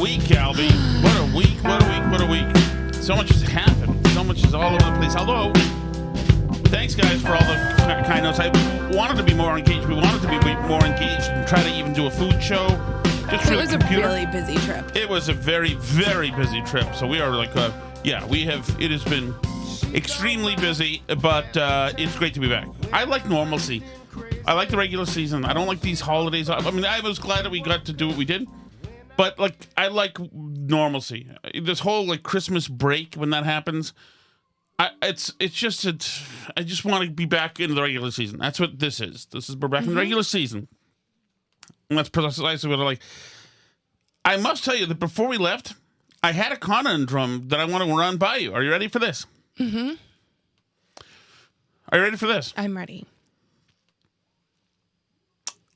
week, Albie. What a week, what a week, what a week. So much has happened. So much is all over the place. Hello. Thanks, guys, for all the kind notes. I wanted to be more engaged. We wanted to be more engaged and try to even do a food show. Just it was a really busy trip. It was a very, very busy trip. So we are like, it has been extremely busy, but it's great to be back. I like normalcy. I like the regular season. I don't like these holidays. I mean, I was glad that we got to do what we did, but like, I like normalcy. This whole like Christmas break when that happens, I just want to be back in the regular season. That's what this is. We're back in the regular season, and that's precisely what I like. I must tell you that before we left, I had a conundrum that I want to run by you. Are you ready for this? Mm-hmm. Are you ready for this? I'm ready.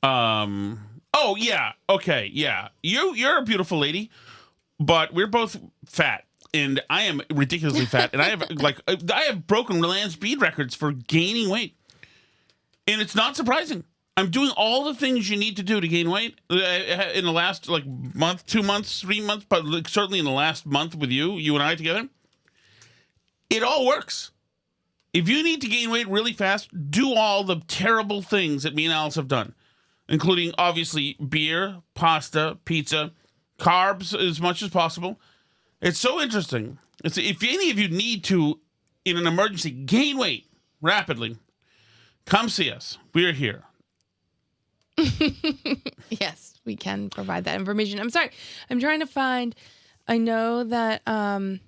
Oh yeah. Okay. Yeah. You're a beautiful lady, but we're both fat, and I am ridiculously fat, and I have broken land speed records for gaining weight, and it's not surprising. I'm doing all the things you need to do to gain weight in the last like month, 2 months, 3 months, but like, certainly in the last month with you and I together. It all works. If you need to gain weight really fast, do all the terrible things that me and Alice have done, including, obviously, beer, pasta, pizza, carbs as much as possible. It's so interesting. If any of you need to, in an emergency, gain weight rapidly, come see us. We're here. Yes, we can provide that information. I'm sorry. I'm trying to find... I know that I'm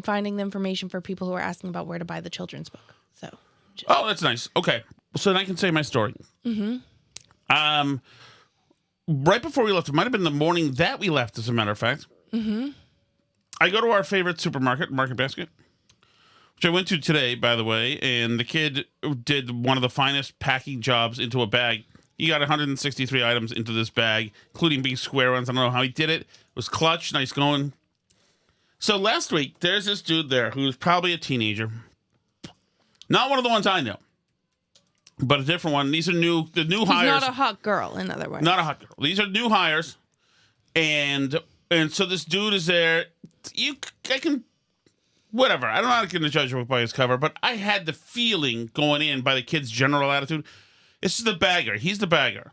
finding the information for people who are asking about where to buy the children's book. So... Oh, that's nice. Okay. So then I can say my story. Mm-hmm. Right before we left, it might have been the morning that we left, as a matter of fact. Mm-hmm. I go to our favorite supermarket, Market Basket, which I went to today, by the way, and the kid did one of the finest packing jobs into a bag. He got 163 items into this bag, including big square ones. I don't know how he did it. It was clutch, nice going. So last week, there's this dude there who's probably a teenager. Not one of the ones I know, but a different one. These are the new hires. He's not a hot girl, in other words. Not a hot girl. These are new hires, and so this dude is there. I can, whatever. I'm not going to judge him by his cover, but I had the feeling going in by the kid's general attitude. This is the bagger. He's the bagger.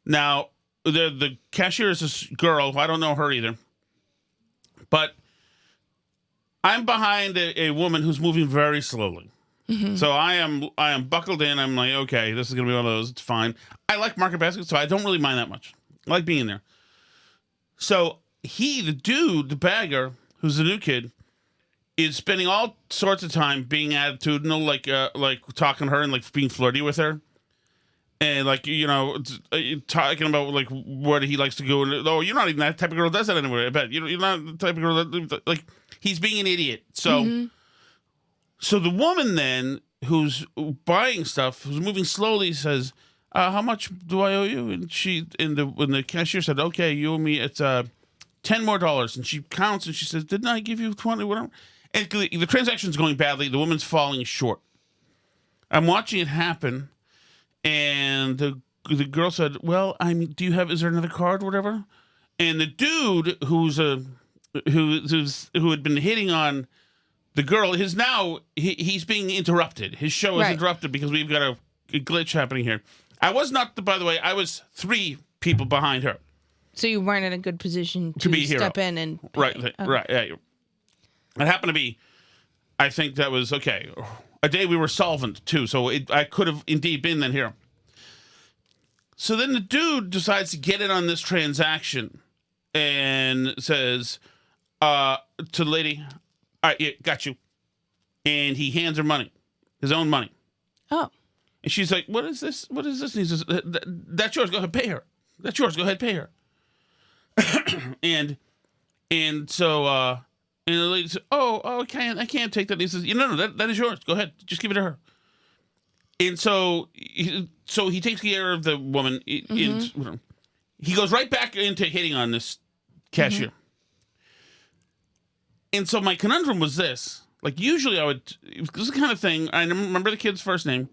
Now, the cashier is this girl who I don't know her either, but I'm behind a woman who's moving very slowly. Mm-hmm. So I am buckled in. I'm like, okay, this is going to be one of those. It's fine. I like Market Basket, so I don't really mind that much. I like being there. So the dude, the bagger, who's the new kid, is spending all sorts of time being attitudinal, like talking to her and like being flirty with her. And like, talking about like what he likes to go. And, oh, you're not even that type of girl that does that anywhere. I bet you're not the type of girl that like, he's being an idiot. So... Mm-hmm. So the woman then, who's buying stuff, who's moving slowly, says, "How much do I owe you?" And when the cashier said, "Okay, you owe me it's $10 more." And she counts and she says, "Didn't I give you 20? Whatever." And the transaction's going badly. The woman's falling short. I'm watching it happen, and the girl said, "Well, is there another card, or whatever?" And the dude who had been hitting on the girl is now, he's being interrupted. His show is interrupted because we've got a glitch happening here. I was not, by the way, I was 3 people behind her. So you weren't in a good position to be step in and pay. Right. Yeah. It happened to be, I think that was, okay, a day we were solvent too, so I could have indeed been then here. So then the dude decides to get in on this transaction and says to the lady, "All right, yeah, got you." And he hands her money, his own money. Oh. And she's like, "What is this? What is this?" And he says, "That's yours. Go ahead, pay her. That's yours. Go ahead, pay her." and so the lady said, "Oh, I can't take that." And he says, "No, that is yours. Go ahead, just give it to her." And so he takes care of the woman. Mm-hmm. He goes right back into hitting on this cashier. Mm-hmm. And so my conundrum was this. Like, usually this is the kind of thing, I remember the kid's first name,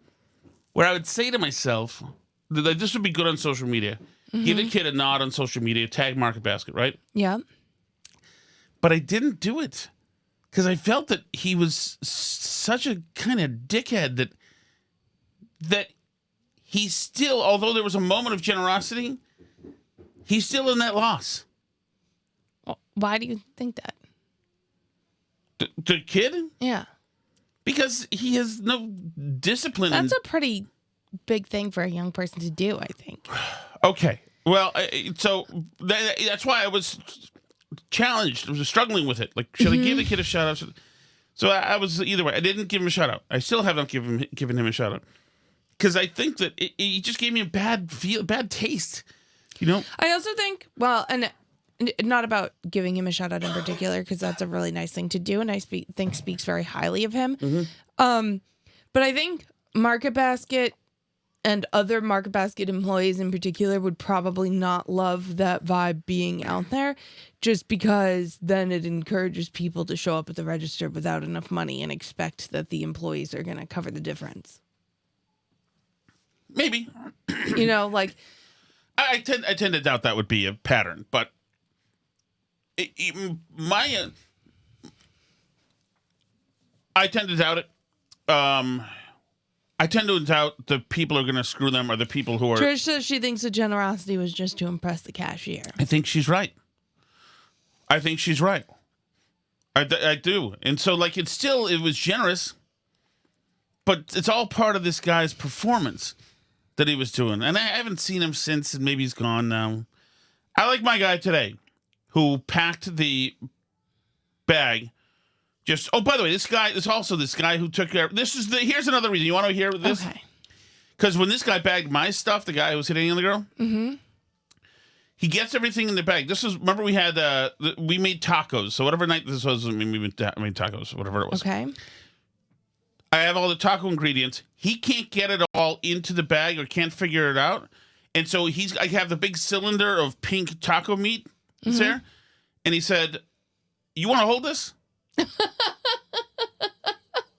where I would say to myself, that this would be good on social media. give the kid a nod on social media, tag Market Basket, right? Yeah. But I didn't do it because I felt that he was such a kind of dickhead that he's still, although there was a moment of generosity, he's still in that loss. Well, why do you think that? The kid? Yeah. Because he has no discipline. That's a pretty big thing for a young person to do, I think. Okay. Well, so that's why I was challenged. I was struggling with it. Like, should I give the kid a shout out? So I was either way. I didn't give him a shout out. I still haven't given him a shout out because I think that he just gave me a bad taste. You know. I also think, well, and not about giving him a shout out in particular, because that's a really nice thing to do, and I think speaks very highly of him. But I think Market Basket and other Market Basket employees in particular would probably not love that vibe being out there, just because then it encourages people to show up at the register without enough money and expect that the employees are going to cover the difference. Maybe. You know, like I tend to doubt that would be a pattern, but I tend to doubt it. I tend to doubt the people who are going to screw them are the people who are. Trish says she thinks the generosity was just to impress the cashier. I think she's right. I do. And so, like, it was generous, but it's all part of this guy's performance that he was doing. And I haven't seen him since, and maybe he's gone now. I like my guy today who packed the bag. Oh, by the way, this guy who took care of here's another reason. You want to hear this? Okay. Because when this guy bagged my stuff, the guy who was hitting on the girl, he gets everything in the bag. Remember we had, we made tacos. So whatever night this was, we made tacos, whatever it was. Okay. I have all the taco ingredients. He can't get it all into the bag or can't figure it out. And so I have the big cylinder of pink taco meat there. And he said, "You want to hold this?" And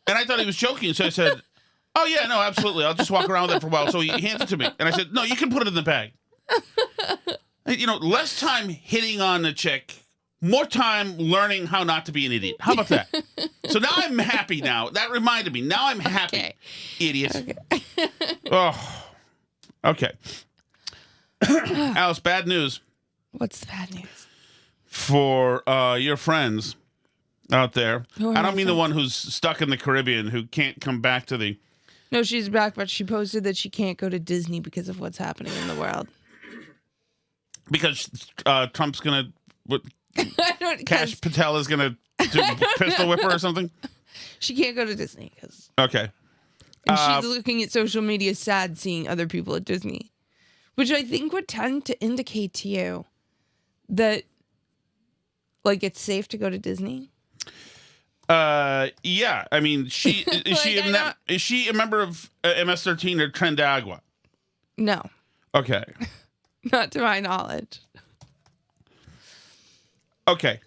I thought he was joking. So I said, "Oh, yeah, no, absolutely. I'll just walk around with it for a while." So he hands it to me. And I said, "No, you can put it in the bag." You know, less time hitting on the chick, more time learning how not to be an idiot. How about that? So now I'm happy now. That reminded me. Now I'm happy, Okay. idiot. Okay. Oh, okay. Alice, bad news. What's the bad news? For your friends out there. I don't mean the friends? one who's stuck in the Caribbean who can't come back to the... No, she's back, but she posted that she can't go to Disney because of what's happening in the world. Because Trump's going to... Kash 'cause Patel is going to pistol whip her or something? she can't go to Disney. Okay. And she's looking at social media sad seeing other people at Disney. Which I think would tend to indicate to you that, like, it's safe to go to Disney. Yeah. I mean, is she a member of MS-13 or Trendagua? No. Okay. Not to my knowledge. Okay.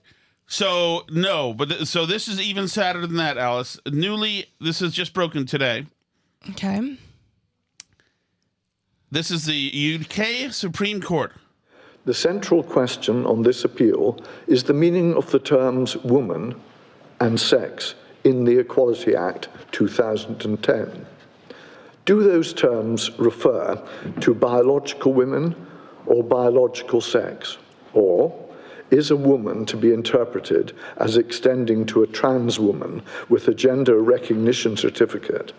So, no. But so this is even sadder than that, Alice. This is just broken today. Okay. This is the UK Supreme Court. The central question on this appeal is the meaning of the terms woman and sex in the Equality Act 2010. Do those terms refer to biological women or biological sex? Or is a woman to be interpreted as extending to a trans woman with a gender recognition certificate?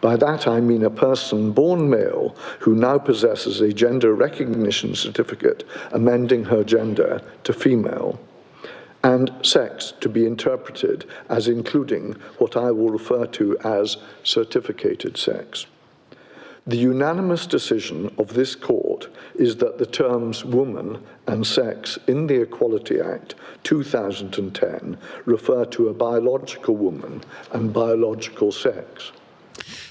By that I mean a person born male who now possesses a gender recognition certificate amending her gender to female, and sex to be interpreted as including what I will refer to as certificated sex. The unanimous decision of this court is that the terms woman and sex in the Equality Act 2010 refer to a biological woman and biological sex.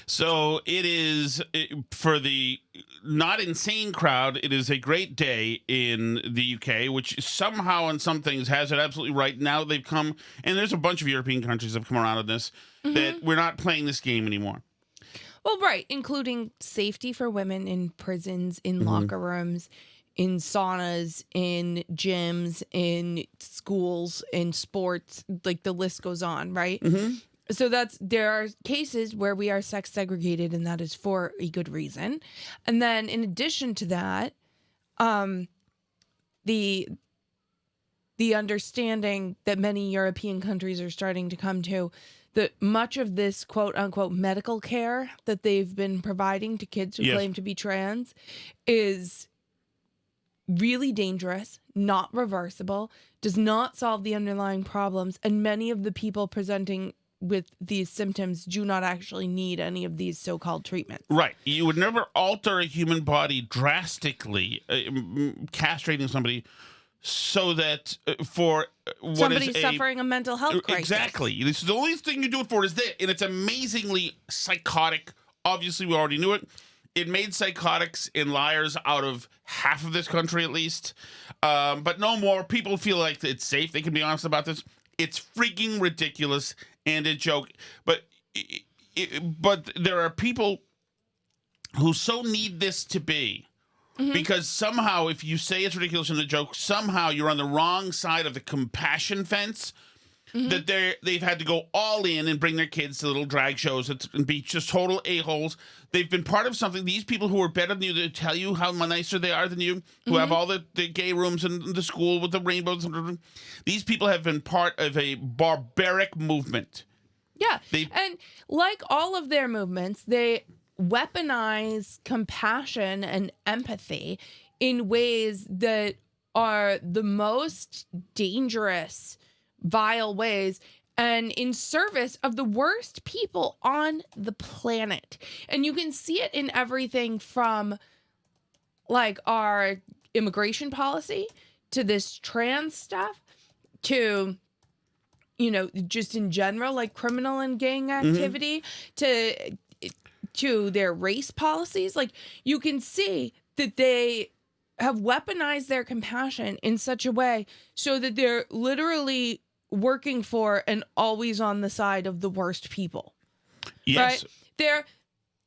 So it is, for the not insane crowd, it is a great day in the UK, which somehow on some things has it absolutely right. Now they've come, and there's a bunch of European countries that have come around on this, that we're not playing this game anymore. Well, right, including safety for women in prisons, in locker rooms, in saunas, in gyms, in schools, in sports, like the list goes on, right? So there are cases where we are sex segregated, and that is for a good reason. And then in addition to that, the understanding that many European countries are starting to come to, that much of this quote unquote medical care that they've been providing to kids who claim to be trans is really dangerous, not reversible, does not solve the underlying problems, and many of the people presenting with these symptoms do not actually need any of these so-called treatments. Right. You would never alter a human body drastically, castrating somebody so that for what somebody is suffering a mental health crisis. Exactly. This is the only thing you do it for is that, and it's amazingly psychotic. Obviously, we already knew it. It made psychotics and liars out of half of this country, at least. But no more. People feel like it's safe. They can be honest about this. It's freaking ridiculous and a joke. But there are people who so need this to be. Because somehow, if you say it's ridiculous and a joke, somehow you're on the wrong side of the compassion fence. That they've had to go all in and bring their kids to little drag shows and be just total a-holes. They've been part of something. These people who are better than you, they tell you how nicer they are than you, who have all the gay rooms in the school with the rainbows. These people have been part of a barbaric movement. Yeah. And like all of their movements, they weaponize compassion and empathy in ways that are the most dangerous, vile ways, and in service of the worst people on the planet. And you can see it in everything from like our immigration policy to this trans stuff to, you know, just in general, like criminal and gang activity to their race policies. Like, you can see that they have weaponized their compassion in such a way so that they're literally working for and always on the side of the worst people. Yes. Right? They're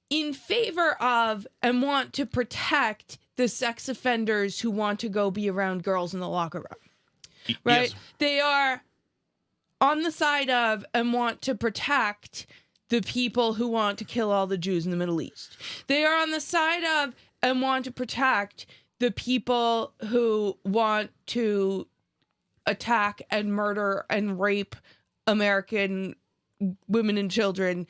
in favor of and want to protect the sex offenders who want to go be around girls in the locker room. Right? Yes. They are on the side of and want to protect the people who want to kill all the Jews in the Middle East. They are on the side of and want to protect the people who want to attack and murder and rape American women and children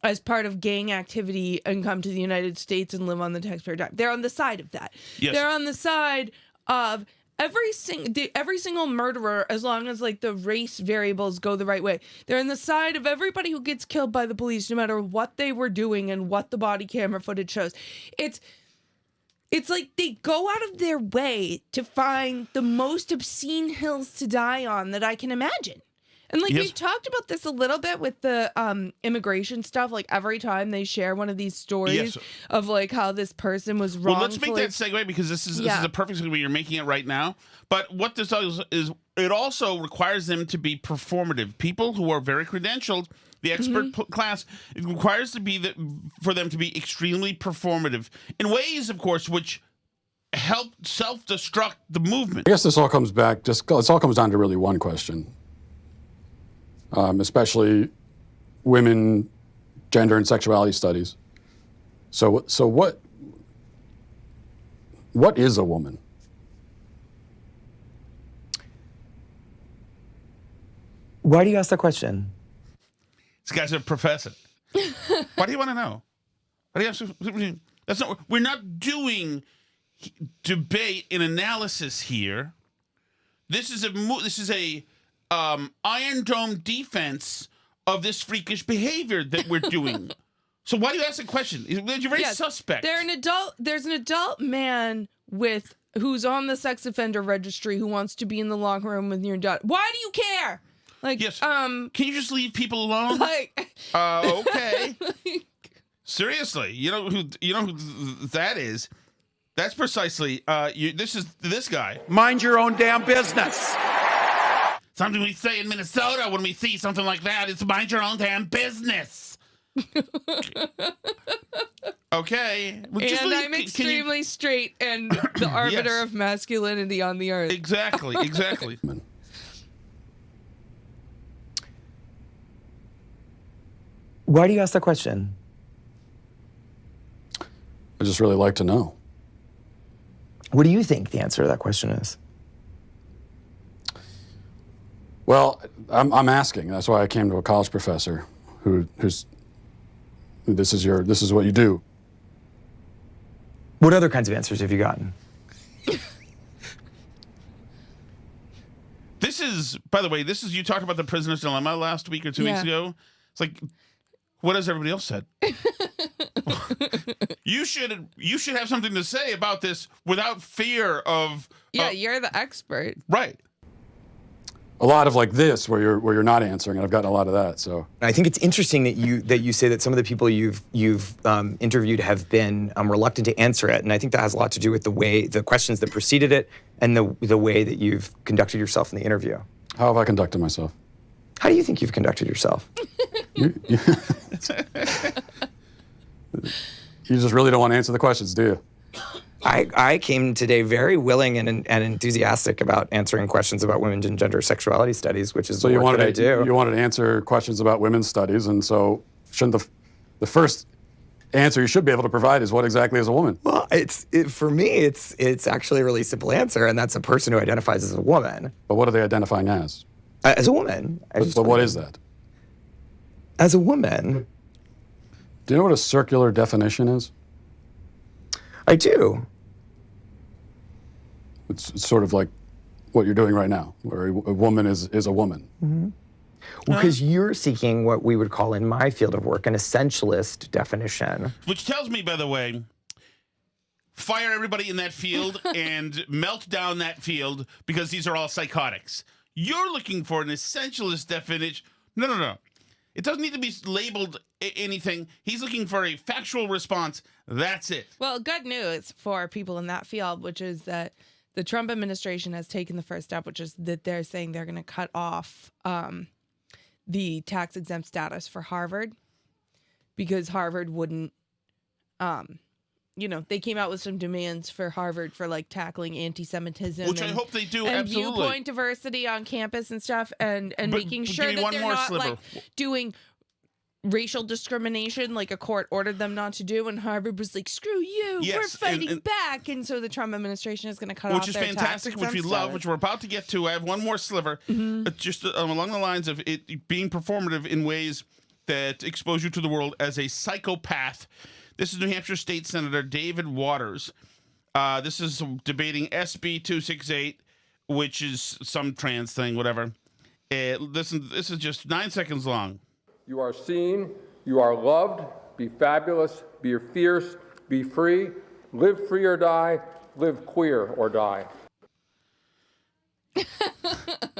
as part of gang activity and come to the United States and live on the taxpayer dime. They're on the side of that. Yes. They're on the side of every single murderer, as long as like the race variables go the right way. They're on the side of everybody who gets killed by the police, no matter what they were doing and what the body camera footage shows. It's like they go out of their way to find the most obscene hills to die on that I can imagine. And like we've talked about this a little bit with the immigration stuff. Like every time they share one of these stories of like how this person was wrongfully... Well, let's make that segue because this is a perfect segue. You're making it right now. But what this does is it also requires them to be performative. People who are very credentialed, the expert class, it requires for them to be extremely performative in ways, of course, which help self-destruct the movement. I guess this all comes back, it all comes down to really one question. Especially women, gender and sexuality studies. So what is a woman? Why do you ask that question? This guy's a professor. Why do you want to know? Why do you have that's not. We're not doing debate and analysis here. This is a Iron Dome defense of this freakish behavior that we're doing. So why do you ask the question? You're very suspect. There's an adult man who's on the sex offender registry who wants to be in the locker room with your daughter. Why do you care? Like, yes. Can you just leave people alone? Like, okay. Seriously, you know who that is? That's precisely this guy. Mind your own damn business. Something we say in Minnesota when we see something like that is mind your own damn business. Okay. Well, And I'm can you- extremely straight and the arbiter Yes. of masculinity on the earth. Exactly. Why do you ask that question? I just really like to know. What do you think the answer to that question is? Well, I'm asking. That's why I came to a college professor who's this is what you do. What other kinds of answers have you gotten? This is, by the way, you talked about the prisoner's dilemma last week or 2 weeks ago. It's like, what has everybody else said? You should have something to say about this without fear of. Yeah, you're the expert. Right. A lot of like this, where you're not answering, and I've gotten a lot of that. So I think it's interesting that you say that some of the people you've interviewed have been reluctant to answer it, and I think that has a lot to do with the questions that preceded it, and the way that you've conducted yourself in the interview. how have I conducted myself? How do you think you've conducted yourself? You just really don't want to answer the questions, do you? I came today very willing and enthusiastic about answering questions about women's and gender sexuality studies, which is So the you work wanted that I do. You wanted to answer questions about women's studies, and so shouldn't the first answer you should be able to provide is what exactly is a woman? Well, for me, it's actually a really simple answer, and that's a person who identifies as a woman. But what are they identifying as? As a woman. But what is that? As a woman. Do you know what a circular definition is? I do. It's sort of like what you're doing right now, where a woman is a woman. Mm-hmm. Well, because you're seeking what we would call in my field of work an essentialist definition. Which tells me, by the way, fire everybody in that field and melt down that field because these are all psychotics. You're looking for an essentialist definition. No. It doesn't need to be labeled anything. He's looking for a factual response. That's it. Well, good news for people in that field, which is that the Trump administration has taken the first step, which is that they're saying they're going to cut off the tax-exempt status for Harvard because Harvard wouldn't, they came out with some demands for Harvard for like tackling anti-Semitism, Which I hope they do, and absolutely. viewpoint diversity on campus and stuff, and making sure that they're not like doing racial discrimination like a court ordered them not to do, and Harvard was like, screw you, Yes, we're fighting back, and so the Trump administration is going to cut off which is their fantastic, which we tax-exempt love, status. which we're about to get to. I have one more sliver, just along the lines of it being performative in ways that expose you to the world as a psychopath. This is New Hampshire State Senator David Waters. This is debating SB 268, which is some trans thing, whatever. Listen, this is just 9 seconds long. You are seen, you are loved, be fabulous, be fierce, be free, live free or die, live queer or die.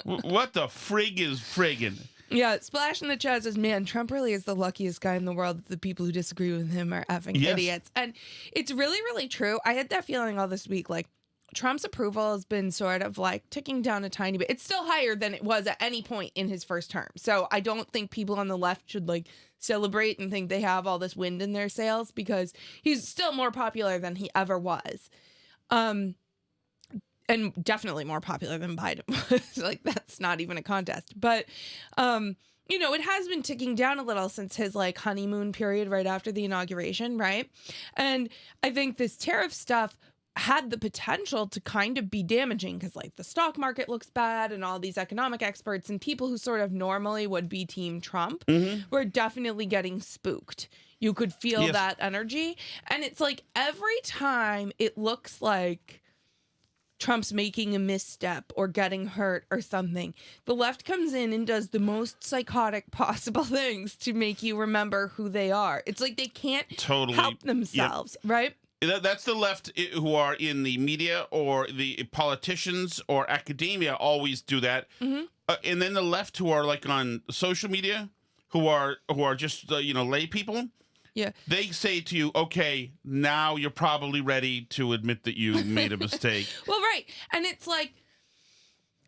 What the frig is friggin'? Yeah, Splash in the chat says, man, Trump really is the luckiest guy in the world. The people who disagree with him are effing idiots. And it's really, really true. I had that feeling all this week. Like, Trump's approval has been sort of like ticking down a tiny bit. It's still higher than it was at any point in his first term. So I don't think people on the left should like celebrate and think they have all this wind in their sails, because he's still more popular than he ever was. And definitely more popular than Biden was. Like, that's not even a contest. But, it has been ticking down a little since his like honeymoon period right after the inauguration, right? And I think this tariff stuff had the potential to kind of be damaging because like the stock market looks bad, and all these economic experts and people who sort of normally would be Team Trump were definitely getting spooked. You could feel that energy. And it's like every time it looks like Trump's making a misstep or getting hurt or something, the left comes in and does the most psychotic possible things to make you remember who they are. It's like they can't help themselves, right? That's the left who are in the media, or the politicians or academia always do that. And then the left who are like on social media, who are just lay people. Yeah. They say to you, okay, now you're probably ready to admit that you made a mistake. Well, right. And it's like,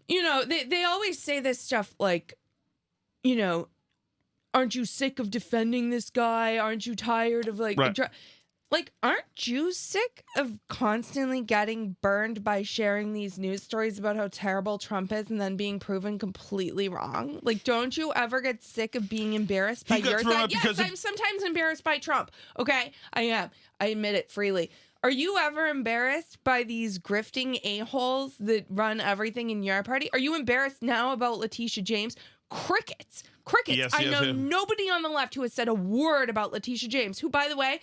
they always say this stuff like, aren't you sick of defending this guy? Aren't you tired of like... Right. Like, aren't you sick of constantly getting burned by sharing these news stories about how terrible Trump is and then being proven completely wrong? Like, don't you ever get sick of being embarrassed by your side? Yes, I'm sometimes embarrassed by Trump. Okay, I am. I admit it freely. Are you ever embarrassed by these grifting a-holes that run everything in your party? Are you embarrassed now about Letitia James? Crickets. Yes, I know nobody on the left who has said a word about Letitia James, who, by the way,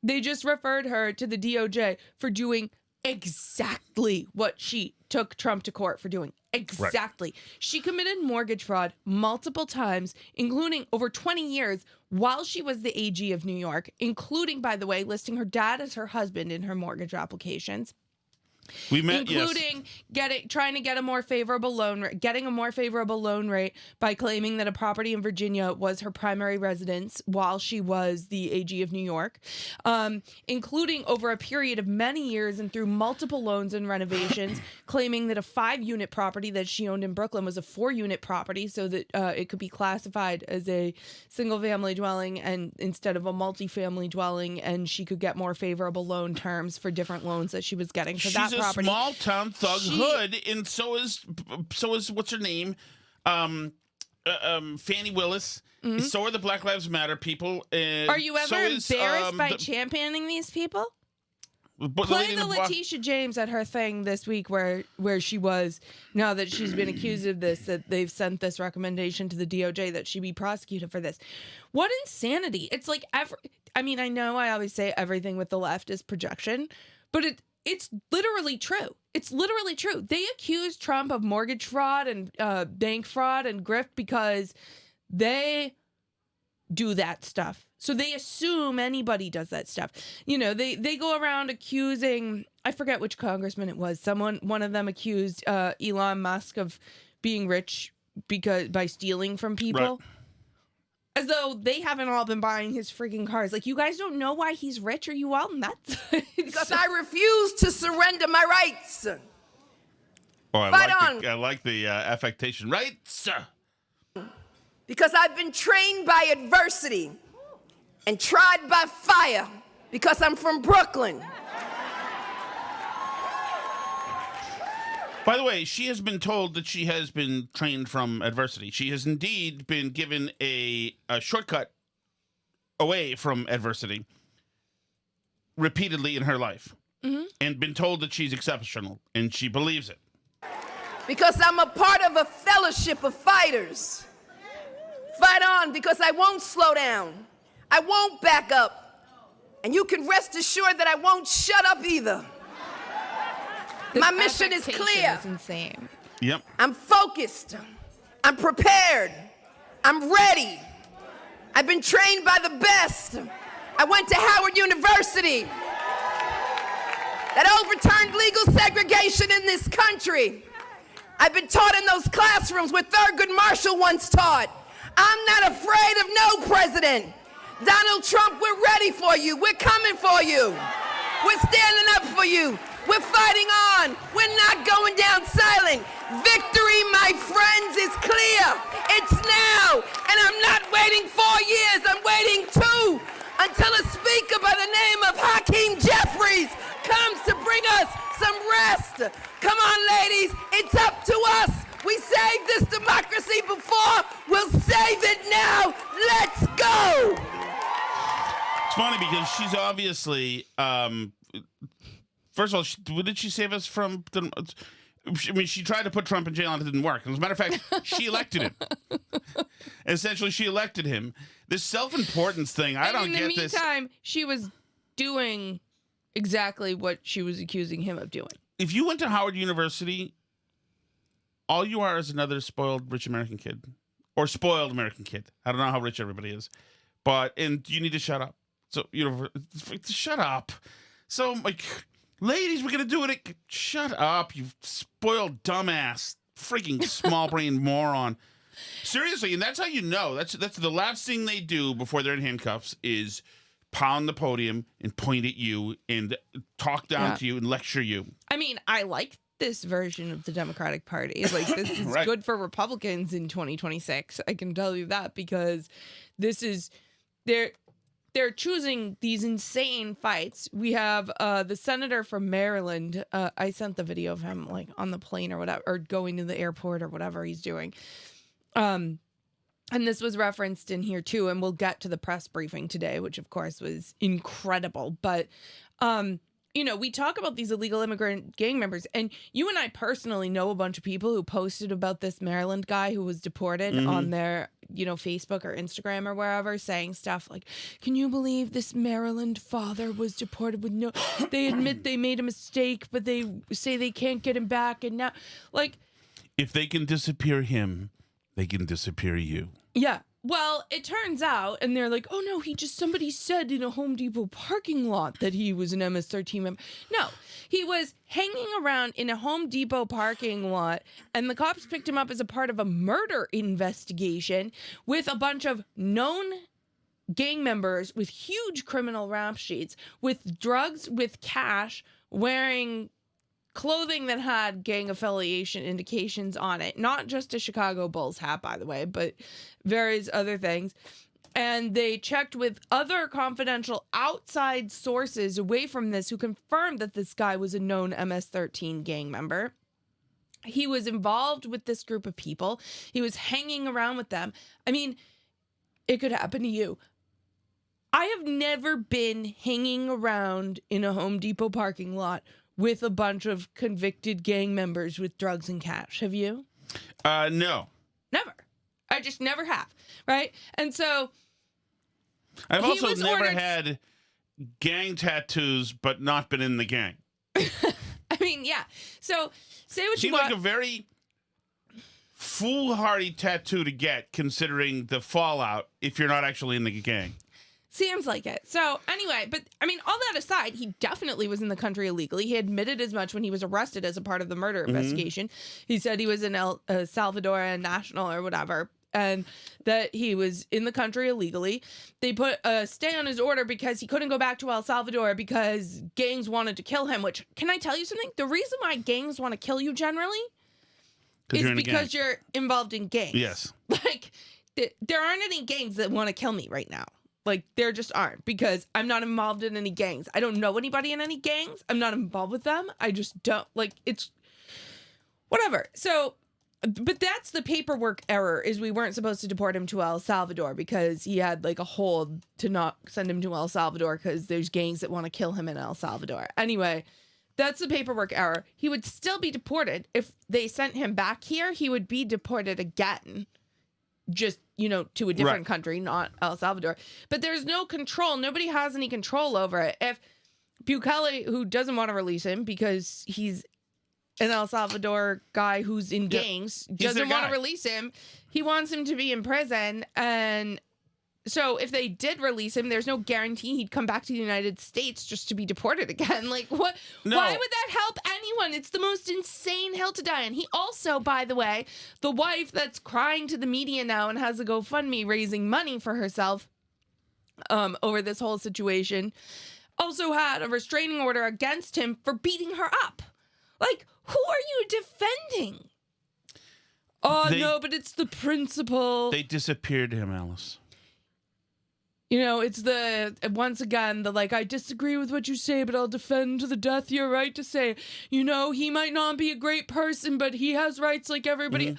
they just referred her to the DOJ for doing exactly what she took Trump to court for doing. Exactly. Right. She committed mortgage fraud multiple times, including over 20 years while she was the AG of New York, including, by the way, listing her dad as her husband in her mortgage applications. Including trying to get a more favorable loan rate, getting a more favorable loan rate by claiming that a property in Virginia was her primary residence while she was the AG of New York, including over a period of many years and through multiple loans and renovations, claiming that a 5-unit property that she owned in Brooklyn was a 4-unit property so that it could be classified as a single-family dwelling and instead of a multifamily dwelling, and she could get more favorable loan terms for different loans that she was getting for that property. Small town thug hood, and so is what's her name, Fannie Willis. Mm-hmm. So are the Black Lives Matter people. Are you ever embarrassed by championing these people? Play the Letitia James at her thing this week where she was, now that she's been accused of this, that they've sent this recommendation to the DOJ that she be prosecuted for this. What insanity. It's like, I know I always say everything with the left is projection, but it's literally true. It's literally true. They accuse Trump of mortgage fraud and bank fraud and grift because they do that stuff. So they assume anybody does that stuff. You know, they go around accusing, I forget which congressman it was. One of them accused Elon Musk of being rich by stealing from people. Right. As though they haven't all been buying his freaking cars. Like, you guys don't know why he's rich? Are you all nuts? Because I refuse to surrender my rights. Oh, I like the affectation. Rights. Because I've been trained by adversity and tried by fire because I'm from Brooklyn. By the way, she has been told that she has been trained from adversity. She has indeed been given a shortcut away from adversity repeatedly in her life, and been told that she's exceptional, and she believes it. Because I'm a part of a fellowship of fighters. Fight on, because I won't slow down. I won't back up. And you can rest assured that I won't shut up either. My mission is clear. Is insane. Yep. I'm focused. I'm prepared. I'm ready. I've been trained by the best. I went to Howard University. That overturned legal segregation in this country. I've been taught in those classrooms where Thurgood Marshall once taught. I'm not afraid of no president. Donald Trump, we're ready for you. We're coming for you. We're standing up for you. We're fighting on. We're not going down silent. Victory, my friends, is clear. It's now. And I'm not waiting 4 years. I'm waiting 2 until a speaker by the name of Hakeem Jeffries comes to bring us some rest. Come on, ladies. It's up to us. We saved this democracy before. We'll save it now. Let's go. It's funny because she's obviously... First of all, what did she save us from? She tried to put Trump in jail and it didn't work. As a matter of fact, she elected him. Essentially, she elected him. This self-importance thing, I don't get this. In the meantime, she was doing exactly what she was accusing him of doing. If you went to Howard University, all you are is another spoiled rich American kid. Or spoiled American kid. I don't know how rich everybody is. And you need to shut up. So, shut up. So, ladies, we're going to do it. Shut up, you spoiled dumbass, freaking small brain moron. Seriously, and that's how you know. That's the last thing they do before they're in handcuffs is pound the podium and point at you and talk down to you and lecture you. I mean, I like this version of the Democratic Party. Like, this is right. Good for Republicans in 2026. I can tell you that, because this is... They're they're choosing these insane fights. We have the senator from Maryland. I sent the video of him like on the plane or whatever, or going to the airport or whatever he's doing. And this was referenced in here too, and we'll get to the press briefing today, which of course was incredible. But, you know, we talk about these illegal immigrant gang members, and you and I personally know a bunch of people who posted about this Maryland guy who was deported on their, you know, Facebook or Instagram or wherever, saying stuff like, can you believe this Maryland father was deported with no, they admit they made a mistake, but they say they can't get him back. And now, like, if they can disappear him, they can disappear you. yeah. Well, it turns out, and they're like, oh no, somebody said in a Home Depot parking lot that he was an MS-13 member. No, he was hanging around in a Home Depot parking lot, and the cops picked him up as a part of a murder investigation with a bunch of known gang members with huge criminal rap sheets, with drugs, with cash, wearing clothing that had gang affiliation indications on it. Not just a Chicago Bulls hat, by the way, but various other things. And they checked with other confidential outside sources away from this who confirmed that this guy was a known MS-13 gang member. He was involved with this group of people. He was hanging around with them. I mean, it could happen to you. I have never been hanging around in a Home Depot parking lot with a bunch of convicted gang members with drugs and cash. Have you? No. Never. I just never have. Right? And so I've he also was never ordered- had gang tattoos, but not been in the gang. I mean, yeah. So say what you Seemed want. like a very foolhardy tattoo to get, considering the fallout if you're not actually in the gang. Seems like it. So anyway, but I mean, all that aside, he definitely was in the country illegally. He admitted as much when he was arrested as a part of the murder investigation. He said he was an Salvadoran national or whatever, and that he was in the country illegally. They put a stay on his order because he couldn't go back to El Salvador because gangs wanted to kill him, which, can I tell you something? The reason why gangs want to kill you generally is you're in a because gang. you're involved in gangs. Yes. Like, there aren't any gangs that want to kill me right now. Like, there just aren't, because I'm not involved in any gangs. I don't know anybody in any gangs. I'm not involved with them. I just don't, like, it's whatever. So, but that's the paperwork error, is we weren't supposed to deport him to El Salvador because he had, like, a hold to not send him to El Salvador because there's gangs that want to kill him in El Salvador. Anyway, that's the paperwork error. He would still be deported. If they sent him back here, he would be deported again. Just, you know, to a different country, not El Salvador. But there's no control. Nobody has any control over it. If Bukele, who doesn't want to release him because he's an El Salvador guy who's in gangs, doesn't want to release him, he wants him to be in prison. And so if they did release him, there's no guarantee he'd come back to the United States just to be deported again. Like, what? No. Why would that help anyone? It's the most insane hill to die on. He also, by the way, the wife that's crying to the media now and has a GoFundMe raising money for herself over this whole situation, also had a restraining order against him for beating her up. Like, who are you defending? Oh, no, but it's the principle. They disappeared him, Alice. You know, it's once again, like, I disagree with what you say, but I'll defend to the death your right to say, you know, he might not be a great person, but he has rights like everybody.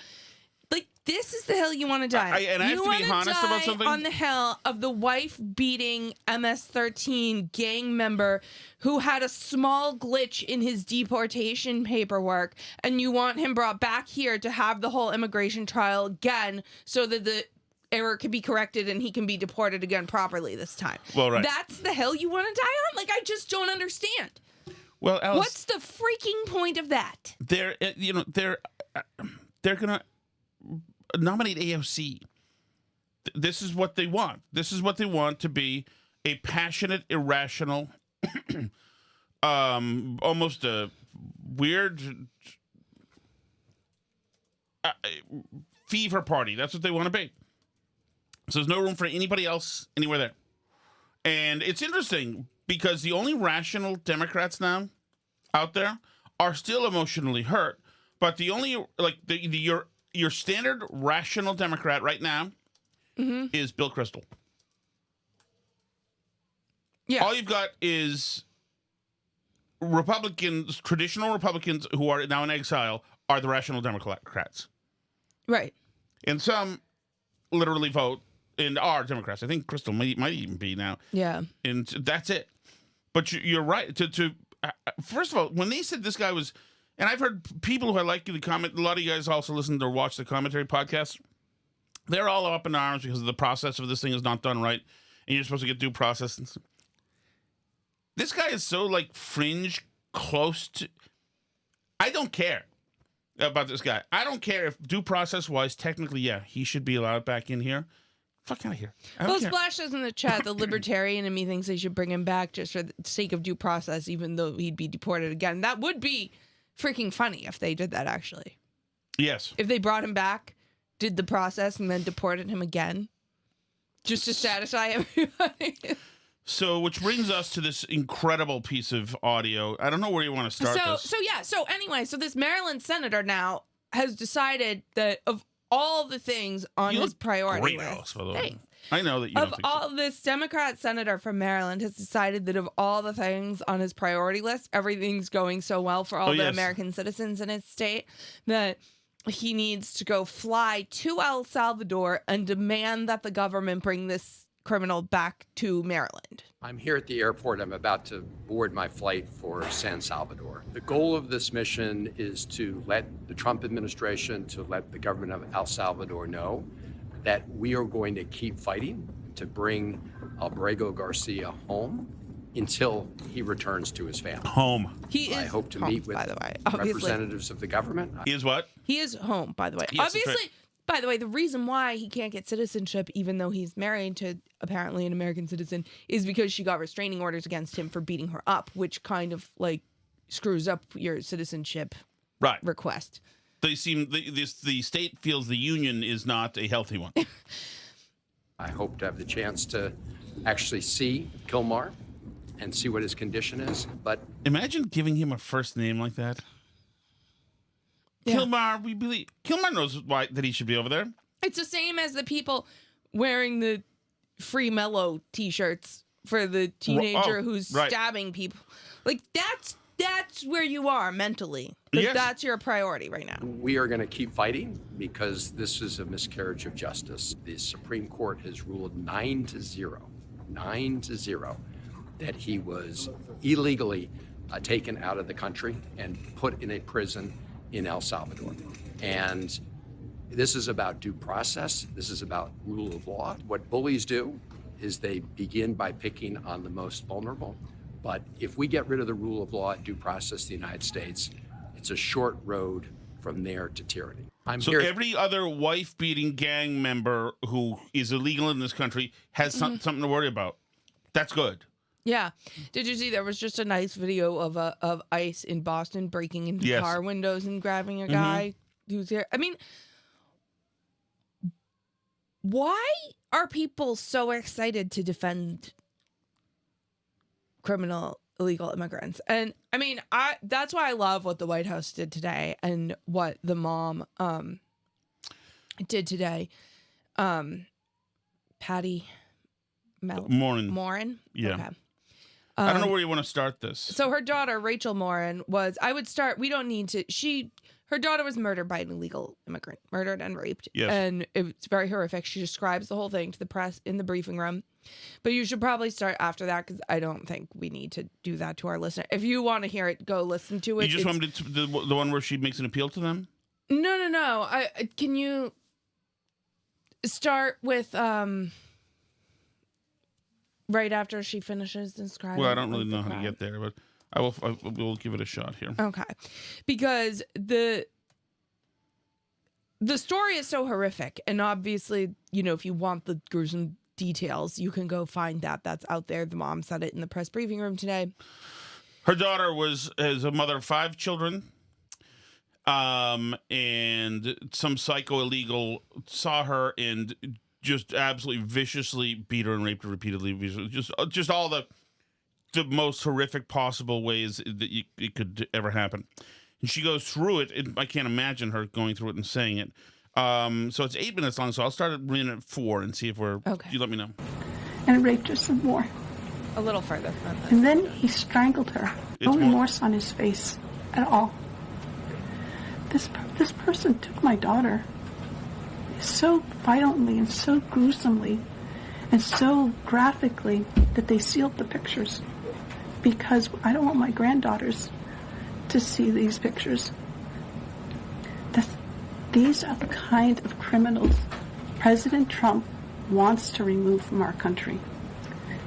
Like, this is the hill you want to die on. And I have to be honest about something. On the hill of the wife beating MS-13 gang member who had a small glitch in his deportation paperwork, and you want him brought back here to have the whole immigration trial again so that the error can be corrected and he can be deported again properly this time. Well, right. That's the hill you want to die on? Like, I just don't understand. Well, Alice, what's the freaking point of that? They're gonna nominate AOC. This is what they want. This is what they want, to be a passionate, irrational, almost a weird fever party. That's what they want to be. So there's no room for anybody else anywhere there. And it's interesting because the only rational Democrats now out there are still emotionally hurt, but the only, like, your standard rational Democrat right now is Bill Kristol. Yeah. All you've got is Republicans, traditional Republicans who are now in exile, are the rational Democrats. Right. And some literally vote and are Democrats. I think Crystal might even be now. Yeah. And that's it. But you're right. First of all, when they said this guy was, and I've heard people who I like the comment, a lot of you guys also listen or watch the commentary podcast. They're all up in arms because the process of this thing is not done right, and you're supposed to get due process. This guy is so like fringe, close to. I don't care about this guy. I don't care if due process wise, technically, yeah, he should be allowed back in here. Fuck out of here. Well, Splash says in the chat, the libertarian in me thinks they should bring him back just for the sake of due process, even though he'd be deported again. That would be freaking funny if they did that, actually. Yes. If they brought him back, did the process, and then deported him again, just to satisfy everybody. So, which brings us to this incredible piece of audio. I don't know where you want to start this. So anyway, this Maryland senator now has decided that of all the things on You his look priority great, Alice, list, by the way. thanks. I know that you Of don't think all so. this Democrat senator from Maryland has decided that of all the things on his priority list, everything's going so well for all the yes. American citizens in his state that he needs to go fly to El Salvador and demand that the government bring this criminal back to Maryland. I'm here at the airport. I'm about to board my flight for San Salvador. The goal of this mission is to let the Trump administration, to let the government of El Salvador know that we are going to keep fighting to bring Albrego Garcia home until he returns to his family. Home. He is I hope to home, meet with by the way. Obviously, representatives of the government. He is what? he is home, by the way. Yes, that's Obviously, right. by the way, the reason why he can't get citizenship, even though he's married to apparently an American citizen, is because she got restraining orders against him for beating her up, which kind of like screws up your citizenship Right. request. They seem the state feels the union is not a healthy one. I hope to have the chance to actually see Kilmar and see what his condition is. But Imagine giving him a first name like that. Yeah. Kilmar, we believe Kilmar knows why that he should be over there. It's the same as the people wearing the Free Mellow t-shirts for the teenager who's right. stabbing people. Like that's where you are mentally. Like, Yes. That's your priority right now. we are going to keep fighting because this is a miscarriage of justice. The Supreme Court has ruled 9-0, that he was illegally taken out of the country and put in a prison in El Salvador. And this is about due process. This is about rule of law. What bullies do is they begin by picking on the most vulnerable. But if we get rid of the rule of law and due process in the United States, it's a short road from there to tyranny. I'm So here. every other wife-beating gang member who is illegal in this country has something to worry about. That's good. Yeah. Did you see there was just a nice video of ICE in Boston breaking into Yes. car windows and grabbing a guy who's there? I mean, why are people so excited to defend criminal illegal immigrants? And I mean, that's why I love what the White House did today and what the mom did today. Patty Morin. Yeah. Okay. I don't know where you want to start this. So her daughter, Rachel Morin, her daughter was murdered by an illegal immigrant, murdered and raped. Yes. And it's very horrific. She describes the whole thing to the press in the briefing room. But you should probably start after that because I don't think we need to do that to our listener. If you want to hear it, go listen to it. You just want me to the one where she makes an appeal to them? No. Can you start with right after she finishes describing? Well, I don't really the know how to crime? get there, but we'll give it a shot here. Okay. Because the story is so horrific. And obviously, if you want the gruesome details, you can go find that. That's out there. The mom said it in the press briefing room today. Her daughter is a mother of 5 children. And some psycho illegal saw her and just absolutely viciously beat her and raped her repeatedly. Just all the most horrific possible ways that it could ever happen. And she goes through it. And I can't imagine her going through it and saying it. So it's 8 minutes long. So I'll start at minute 4 and see if Okay. You let me know. And I raped her some more. A little further from this. And then he strangled her. No remorse on his face at all. This person took my daughter so violently and so gruesomely and so graphically that they sealed the pictures, because I don't want my granddaughters to see these pictures. These are the kind of criminals President Trump wants to remove from our country.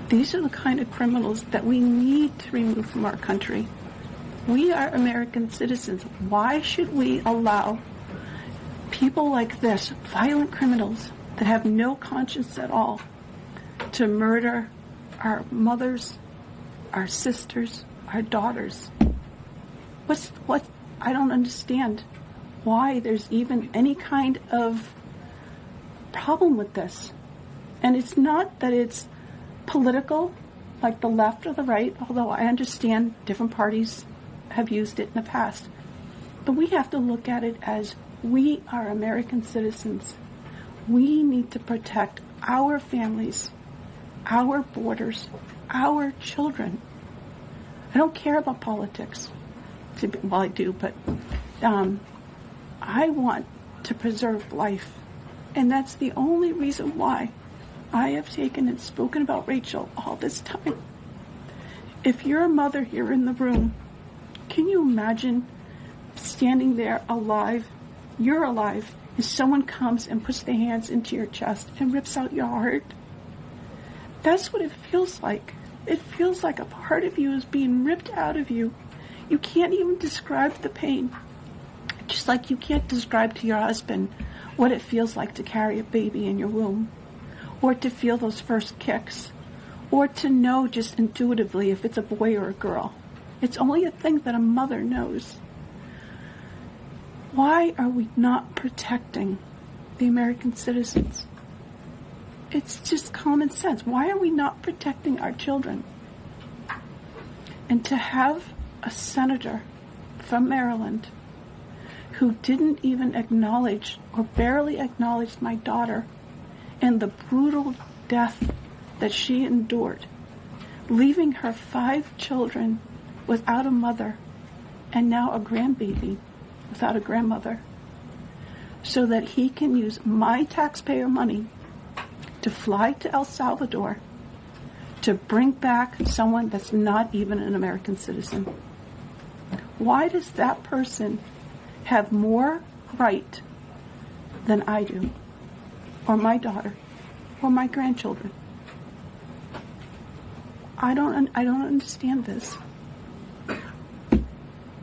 These are the kind of criminals that we need to remove from our country. We are American citizens. Why should we allow people like this, violent criminals that have no conscience at all, to murder our mothers, our sisters, our daughters? I don't understand why there's even any kind of problem with this. And it's not that it's political, like the left or the right, although I understand different parties have used it in the past. But we have to look at it as we are American citizens. We need to protect our families, our borders, our children. I don't care about politics. Well, I do, but I want to preserve life. And that's the only reason why I have taken and spoken about Rachel all this time. If you're a mother here in the room, can you imagine standing there alive? You're alive, and someone comes and puts their hands into your chest and rips out your heart? That's what it feels like. It feels like a part of you is being ripped out of you. You can't even describe the pain. Just like you can't describe to your husband what it feels like to carry a baby in your womb, or to feel those first kicks, or to know just intuitively if it's a boy or a girl. It's only a thing that a mother knows. Why are we not protecting the American citizens? It's just common sense. Why are we not protecting our children? And to have a senator from Maryland who didn't even acknowledge or barely acknowledge my daughter and the brutal death that she endured, leaving her 5 children without a mother and now a grandbaby without a grandmother, so that he can use my taxpayer money to fly to El Salvador to bring back someone that's not even an American citizen. Why does that person have more right than I do, or my daughter, or my grandchildren? I don't understand this.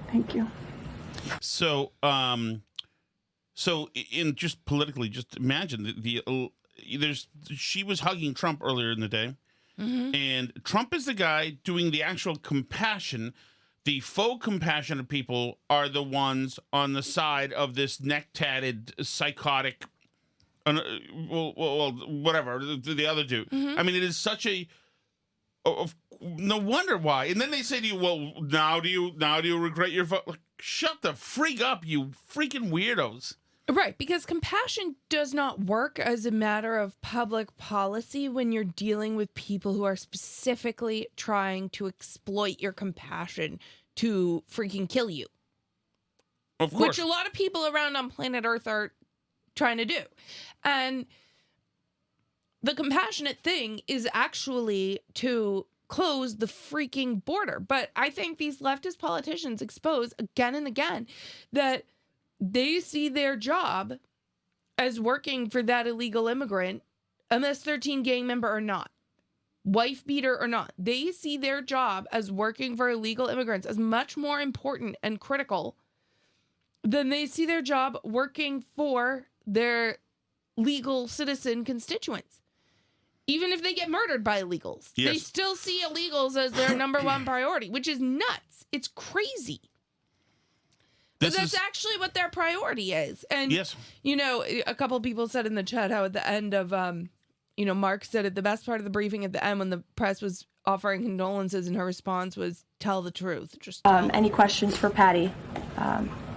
Thank you. So, in just politically, just imagine she was hugging Trump earlier in the day, and Trump is the guy doing the actual compassion. The faux compassionate people are the ones on the side of this neck-tatted, psychotic, whatever, the other dude. I mean, it is such no wonder why. And then they say to you, well, now do you regret your vote? Like, shut the freak up, you freaking weirdos. Right, because compassion does not work as a matter of public policy when you're dealing with people who are specifically trying to exploit your compassion to freaking kill you. Of course. Which a lot of people around on planet Earth are trying to do. And the compassionate thing is actually to close the freaking border. But I think these leftist politicians expose again and again that they see their job as working for that illegal immigrant, MS-13 gang member or not, wife beater or not. They see their job as working for illegal immigrants as much more important and critical than they see their job working for their legal citizen constituents. Even if they get murdered by illegals, yes, they still see illegals as their number one priority, which is nuts. It's crazy. But that's actually what their priority is. And, yes, you know, a couple of people said in the chat how at the end of, Mark said at the best part of the briefing at the end when the press was offering condolences and her response was, tell the truth. Just any questions for Patty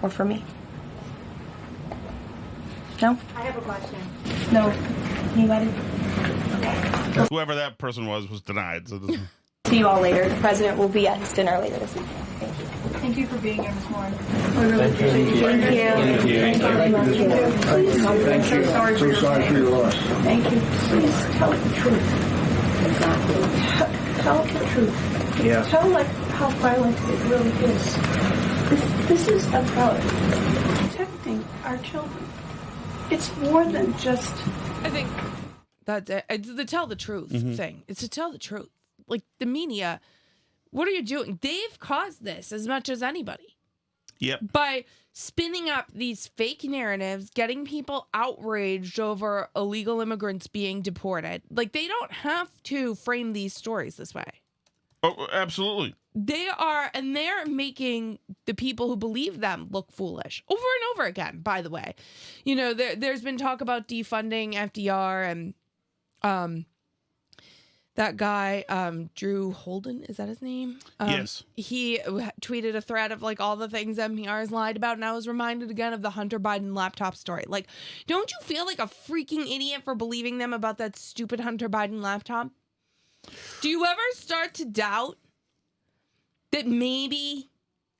or for me? No? I have a question. No. Anybody? Whoever that person was denied. So see you all later. The president will be at his dinner later this evening. Thank you. Thank you for being here this morning. Thank you. I'm so sorry for your loss. Thank you. Please tell the truth. Exactly. Tell the truth. Yeah. Tell how violent it really is. This is about protecting our children. It's more than just. I think that's it. It's the tell the truth thing. It's to tell the truth. Like the media, what are you doing? They've caused this as much as anybody. Yep. By spinning up these fake narratives, getting people outraged over illegal immigrants being deported. Like, they don't have to frame these stories this way. Oh, absolutely. They are, and they're making the people who believe them look foolish over and over again, by the way. You know, there's been talk about defunding FDR and that guy, Drew Holden, is that his name? Yes. He tweeted a thread of like all the things NPR has lied about, and I was reminded again of the Hunter Biden laptop story. Like, don't you feel like a freaking idiot for believing them about that stupid Hunter Biden laptop? Do you ever start to doubt that maybe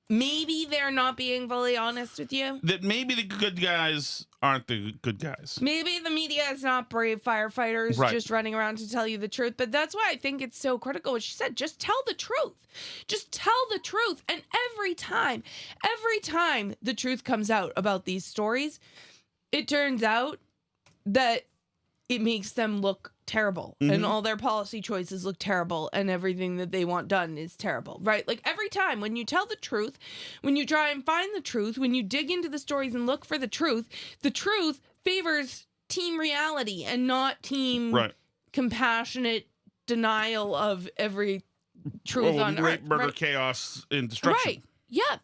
they're not being fully honest with you? That maybe the good guys aren't the good guys. Maybe the media is not brave firefighters just running around to tell you the truth. But that's why I think it's so critical what she said. Just tell the truth. Just tell the truth. And every time the truth comes out about these stories, it turns out that it makes them look terrible and all their policy choices look terrible and everything that they want done is terrible, right? Like every time when you tell the truth, when you try and find the truth, when you dig into the stories and look for the truth favors team reality and not team compassionate denial of every truth on earth. Rape, murder, chaos, and destruction. Right. Yeah,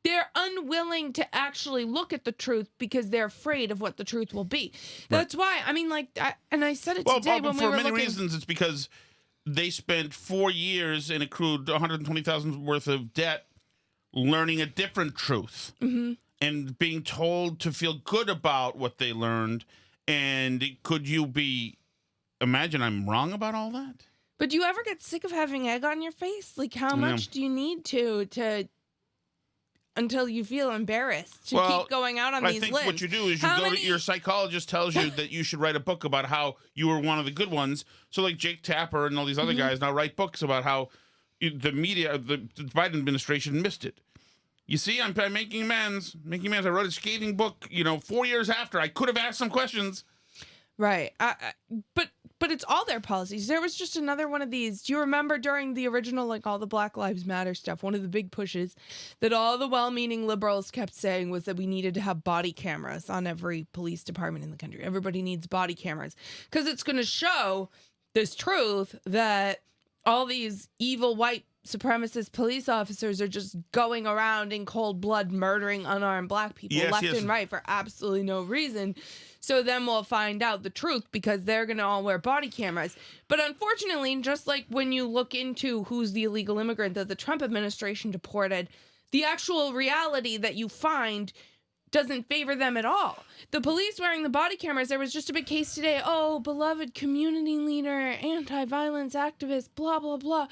they're unwilling to actually look at the truth because they're afraid of what the truth will be. That's why, I mean, like, I said it today when we were looking. For many reasons, it's because they spent 4 years and accrued $120,000 worth of debt learning a different truth and being told to feel good about what they learned. And could you imagine I'm wrong about all that? But do you ever get sick of having egg on your face? Like, how much do you need to until you feel embarrassed to keep going out on these lists? I think what you do is your psychologist tells you that you should write a book about how you were one of the good ones. So like Jake Tapper and all these other guys now write books about how the media, the Biden administration missed it. You see, I'm making amends. I wrote a scathing book, 4 years after. I could have asked some questions. Right. But it's all their policies. There was just another one of these. Do you remember during the original, like all the Black Lives Matter stuff, one of the big pushes that all the well-meaning liberals kept saying was that we needed to have body cameras on every police department in the country. Everybody needs body cameras because it's going to show this truth that all these evil white supremacist police officers are just going around in cold blood murdering unarmed black people left and right for absolutely no reason. So then we'll find out the truth because they're going to all wear body cameras. But unfortunately, just like when you look into who's the illegal immigrant that the Trump administration deported, the actual reality that you find doesn't favor them at all. The police wearing the body cameras, there was just a big case today. Oh, beloved community leader, anti-violence activist, blah, blah, blah.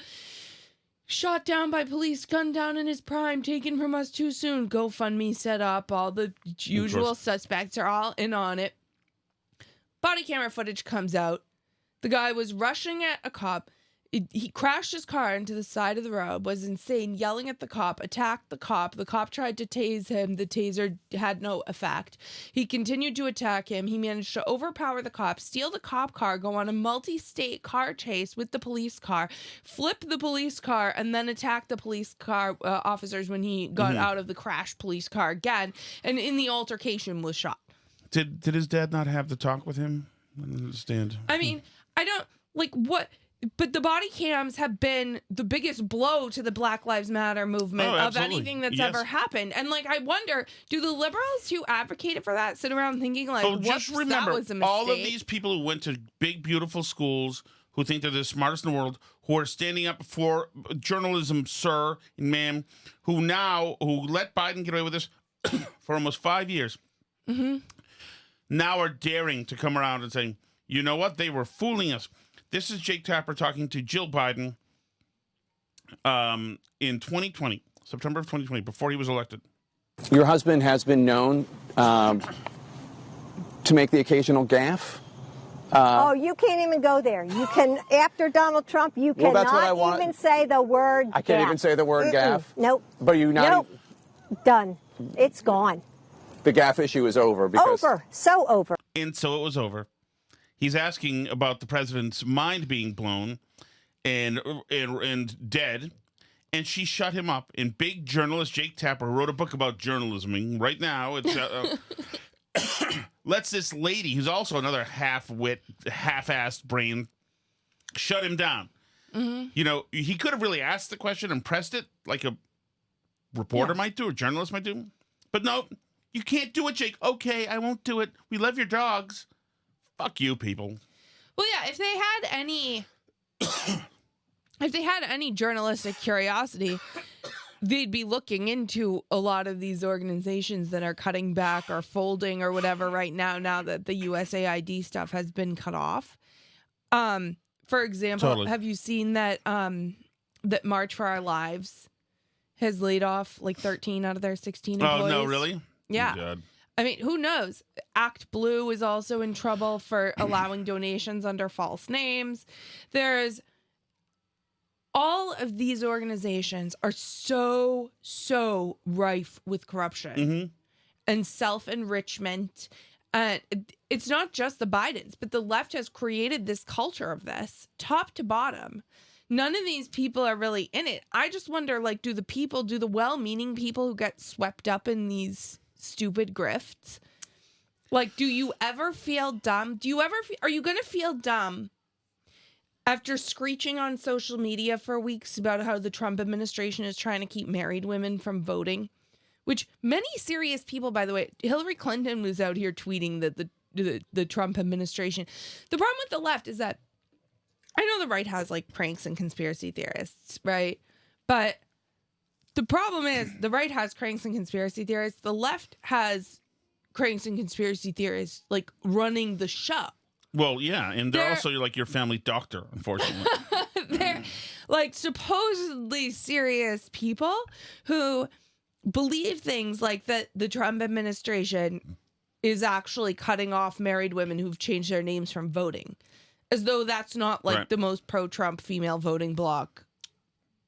Shot down by police, gunned down in his prime, taken from us too soon. GoFundMe set up. All the usual suspects are all in on it. Body camera footage comes out. The guy was rushing at a cop. He crashed his car into the side of the road, was insane, yelling at the cop, attacked the cop. The cop tried to tase him. The taser had no effect. He continued to attack him. He managed to overpower the cop, steal the cop car, go on a multi-state car chase with the police car, flip the police car, and then attack the police car officers when he got out of the crashed police car again, and in the altercation was shot. Did his dad not have the talk with him? I don't understand. I mean, I don't, like, what... But the body cams have been the biggest blow to the Black Lives Matter movement of anything that's ever happened. And, like, I wonder, do the liberals who advocated for that sit around thinking, like, just remember, that was a mistake? all of these people who went to big, beautiful schools, who think they're the smartest in the world, who are standing up for journalism, sir and ma'am, who let Biden get away with this for almost 5 years, now are daring to come around and saying, you know what, they were fooling us. This is Jake Tapper talking to Jill Biden in 2020, September of 2020, before he was elected. Your husband has been known to make the occasional gaffe. Oh, you can't even go there. You can, after Donald Trump, you cannot even say the word I can't even say the word gaffe? Nope. But you not Nope. Done. It's gone. The gaffe issue is over. Because over. So over. And so it was over. He's asking about the president's mind being blown and dead. And she shut him up. And big journalist Jake Tapper wrote a book about journalism. Right now, it's lets this lady, who's also another half-wit, half-assed brain, shut him down. Mm-hmm. You know, he could have really asked the question and pressed it like a reporter might do, or journalist might do. But no, you can't do it, Jake. Okay, I won't do it. We love your dogs. Fuck you, people. Well, yeah, if they had any journalistic curiosity, they'd be looking into a lot of these organizations that are cutting back or folding or whatever right now that the USAID stuff has been cut off. For example, have you seen that that March for Our Lives has laid off like 13 out of their 16 employees? Oh, no, really? Yeah. Oh, God. I mean, who knows? Act Blue is also in trouble for allowing donations under false names. There's all of these organizations are so rife with corruption and self-enrichment. It's not just the Bidens, but the left has created this culture of this, top to bottom. None of these people are really in it. I just wonder, like, do the well-meaning people who get swept up in these stupid grifts, like, do you ever feel dumb? Are you going to feel dumb after screeching on social media for weeks about how the Trump administration is trying to keep married women from voting? Which many serious people, by the way, Hillary Clinton was out here tweeting that the Trump administration. The problem with the left is that I know the right has like cranks and conspiracy theorists, right? But the problem is the right has cranks and conspiracy theorists. The left has cranks and conspiracy theorists like running the show. Well, yeah, and they're also like your family doctor, unfortunately. They're like supposedly serious people who believe things like that the Trump administration is actually cutting off married women who've changed their names from voting, as though that's not like the most pro-Trump female voting bloc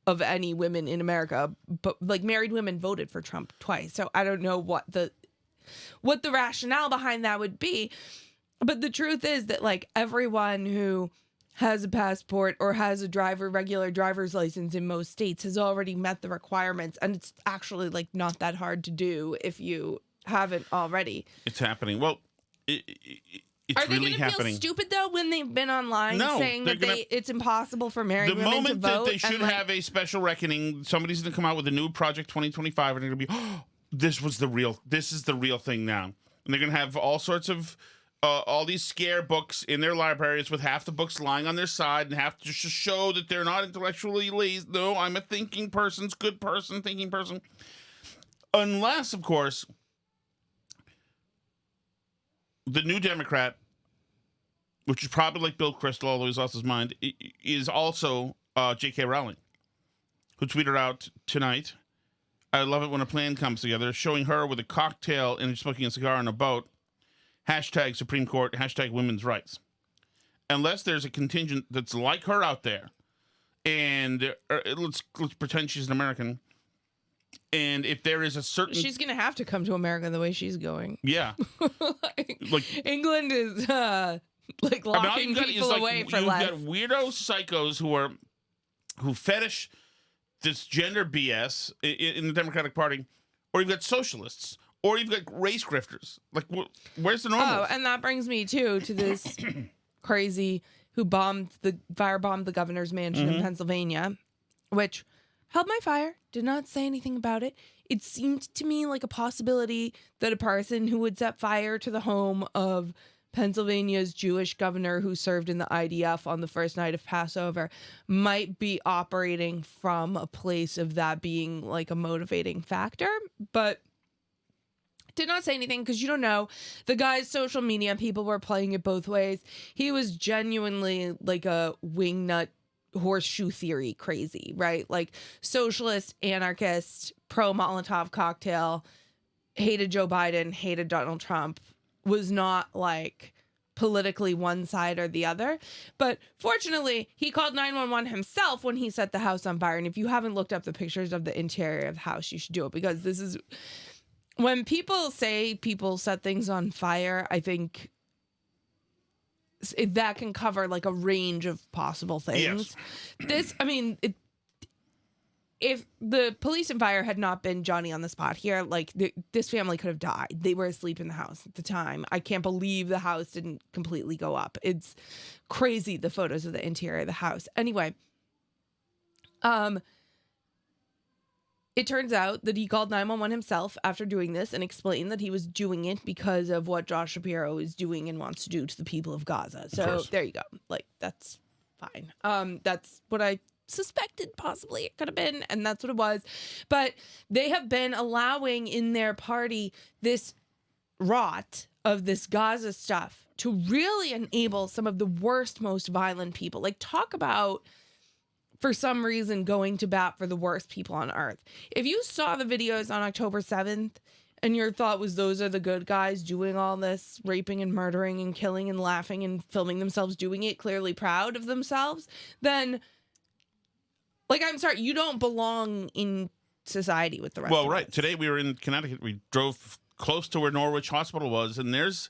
of any women in America. But like married women voted for Trump twice, so I don't know what the rationale behind that would be. But the truth is that like everyone who has a passport or has a regular driver's license in most states has already met the requirements, and it's actually like not that hard to do if you haven't already. It's happening. Well, it's Are they really going to happening. feel stupid though when they've been online saying that it's impossible for married women to vote? The moment that they should have a special reckoning, somebody's going to come out with a new Project 2025, and they're going to be, oh, this is the real thing now. And they're going to have all sorts of all these scare books in their libraries with half the books lying on their side and have to show that they're not intellectually lazy. No, I'm a thinking person, good person, thinking person. Unless, of course, the new Democrat, which is probably like Bill Kristol, although he's lost his mind, is also J.K. Rowling, who tweeted out tonight, I love it when a plan comes together, showing her with a cocktail and smoking a cigar on a boat, hashtag Supreme Court, hashtag women's rights. Unless there's a contingent that's like her out there, and let's pretend she's an American, and if there is a certain... She's going to have to come to America the way she's going. Yeah. like England is like locking people away for life. You've got weirdo psychos who fetish this gender BS in the Democratic Party, or you've got socialists, or you've got race grifters. Like, where's the normal? Oh, and that brings me to this crazy who firebombed the governor's mansion in Pennsylvania, which held my fire, did not say anything about it. It seemed to me like a possibility that a person who would set fire to the home of Pennsylvania's Jewish governor who served in the IDF on the first night of Passover might be operating from a place of that being like a motivating factor. But Did not say anything because you don't know. The guy's social media, people were playing it both ways. He was genuinely like a wingnut horseshoe theory crazy, right? Like socialist, anarchist, pro Molotov cocktail, hated Joe Biden, hated Donald Trump, was not like politically one side or the other. But fortunately, he called 911 himself when he set the house on fire. And if you haven't looked up the pictures of the interior of the house, you should do it, because this is... When people say people set things on fire, I think that can cover like a range of possible things. Yes. If the police and fire had not been Johnny on the spot here, like this family could have died. They were asleep in the house at the time. I can't believe the house didn't completely go up. It's crazy, the photos of the interior of the house. Anyway, it turns out that he called 911 himself after doing this and explained that he was doing it because of what Josh Shapiro is doing and wants to do to the people of Gaza. So there you go. Like, that's fine. That's what I suspected possibly it could have been, and that's what it was. But they have been allowing in their party this rot of this Gaza stuff to really enable some of the worst, most violent people. Like, talk about... for some reason, going to bat for the worst people on earth. If you saw the videos on October 7th and your thought was those are the good guys doing all this raping and murdering and killing and laughing and filming themselves doing it, clearly proud of themselves, then, like, I'm sorry, you don't belong in society with the rest of us. Well, right. Today we were in Connecticut. We drove close to where Norwich Hospital was, and there's